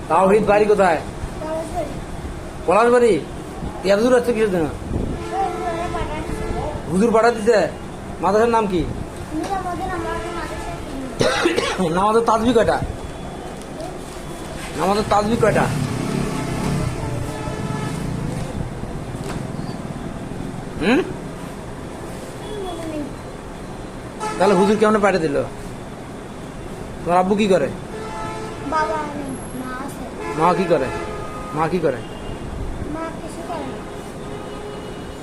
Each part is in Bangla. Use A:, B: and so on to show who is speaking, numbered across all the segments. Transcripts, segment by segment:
A: তাওহিদ বাড়ি কোথায়? পলাশ বাড়ি। এত দূর আসছে কিসের জন্য? হুজুর পাঠা দিছে। মাদ্রাসার নাম কি? নামাজের তাজবি কয়টা? নামাজের তাজবি কয়টা? তাহলে হুজুর কেমন পাঠিয়ে দিল? তোমার আব্বু কি করে? মা কি করে? মা কি করে?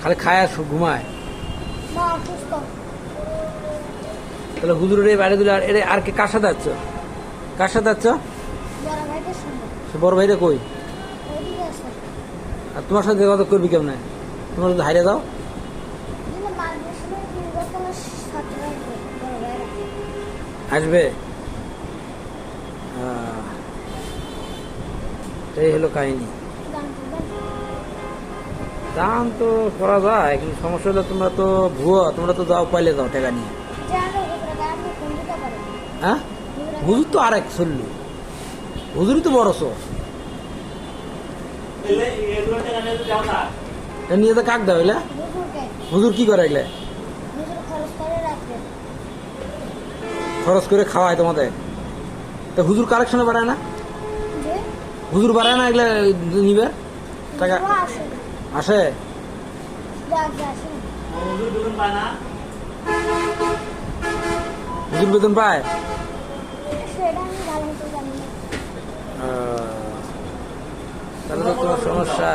A: খালি খায় আর ঘুমায়। তাহলে হুজুরের এই বাইরে দিলে আর কে কার সাথে যাচ্ছ? কার সাথে যাচ্ছ? বড় ভাইরা কই? আর তোমার সাথে যোগাযোগ করবি কেমন? তোমার যদি হারিয়ে যাও আসবে। এই হলো কাহিনী। দান তো করা যায়, কিন্তু সমস্যা হলো তোমরা তো ভুয়ো, তোমরা তো যাও পাইলে যাও টাকা নিয়ে। হ্যাঁ, হুজুর তো আরেক চললি, হুজুরই তো বড় চোর। নিয়ে তো কাক দাও এলে। হুজুর কি করে এগুলো? খরচ করে খাওয়ায় তোমাদের। তো হুজুর কালেকশনে বাড়ায় না? হুজুর বাড়ায় না এগুলো নিবে টাকা? আসে। হুজুর বেতন পায়? তাহলে তো তোমার সমস্যা।